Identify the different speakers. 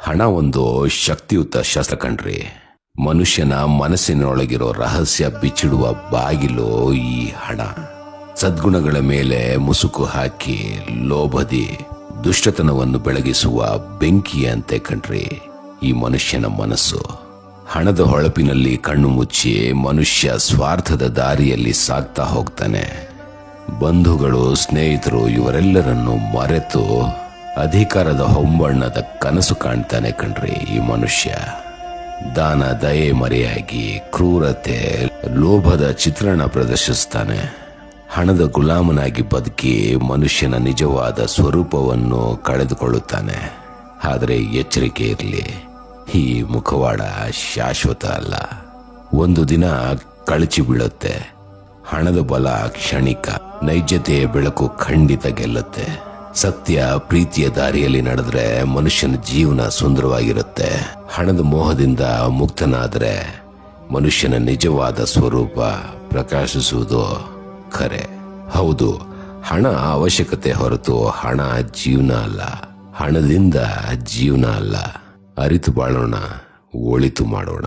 Speaker 1: ಹಣ ಒಂದು ಶಕ್ತಿಯುತ ಶಸ್ತ್ರ ಕಣ್ರಿ. ಮನುಷ್ಯನ ಮನಸ್ಸಿನೊಳಗಿರೋ ರಹಸ್ಯ ಬಿಚ್ಚಿಡುವ ಬಾಗಿಲು ಈ ಹಣ. ಸದ್ಗುಣಗಳ ಮೇಲೆ ಮುಸುಕು ಹಾಕಿ ಲೋಭದಿ ದುಷ್ಟತನವನ್ನು ಬೆಳಗಿಸುವ ಬೆಂಕಿಯಂತೆ ಕಣ್ರಿ ಈ ಮನುಷ್ಯನ ಮನಸ್ಸು. ಹಣದ ಹೊಳಪಿನಲ್ಲಿ ಕಣ್ಣು ಮುಚ್ಚಿ ಮನುಷ್ಯ ಸ್ವಾರ್ಥದ ದಾರಿಯಲ್ಲಿ ಸಾಗ್ತಾ ಹೋಗ್ತಾನೆ. ಬಂಧುಗಳು, ಸ್ನೇಹಿತರು ಇವರೆಲ್ಲರನ್ನು ಮರೆತು ಅಧಿಕಾರದ ಹೊಂಬಣ್ಣದ ಕನಸು ಕಾಣ್ತಾನೆ ಕಣ್ರಿ ಈ ಮನುಷ್ಯ. ದಾನ ದಯೆ ಮರೆಯಾಗಿ ಕ್ರೂರತೆ, ಲೋಭದ ಚಿತ್ರಣ ಪ್ರದರ್ಶಿಸ್ತಾನೆ. ಹಣದ ಗುಲಾಮನಾಗಿ ಬದುಕಿ ಮನುಷ್ಯನ ನಿಜವಾದ ಸ್ವರೂಪವನ್ನು ಕಳೆದುಕೊಳ್ಳುತ್ತಾನೆ. ಆದರೆ ಎಚ್ಚರಿಕೆ ಇರಲಿ, ಈ ಮುಖವಾಡ ಶಾಶ್ವತ ಅಲ್ಲ. ಒಂದು ದಿನ ಕಳಚಿ ಬೀಳುತ್ತೆ. ಹಣದ ಬಲ ಕ್ಷಣಿಕ, ನೈಜತೆಯ ಬೆಳಕು ಖಂಡಿತ ಗೆಲ್ಲುತ್ತೆ. ಸತ್ಯ ಪ್ರೀತಿಯ ದಾರಿಯಲ್ಲಿ ನಡೆದ್ರೆ ಮನುಷ್ಯನ ಜೀವನ ಸುಂದರವಾಗಿರುತ್ತೆ. ಹಣದ ಮೋಹದಿಂದ ಮುಕ್ತನಾದರೆ ಮನುಷ್ಯನ ನಿಜವಾದ ಸ್ವರೂಪ ಪ್ರಕಾಶಿಸುವುದು ಖರೆ. ಹೌದು, ಹಣ ಅವಶ್ಯಕತೆ ಹೊರತು ಹಣ ಜೀವನ ಅಲ್ಲ. ಹಣದಿಂದ ಜೀವನ ಅಲ್ಲ. ಅರಿತು ಬಾಳೋಣ, ಒಳಿತು ಮಾಡೋಣ.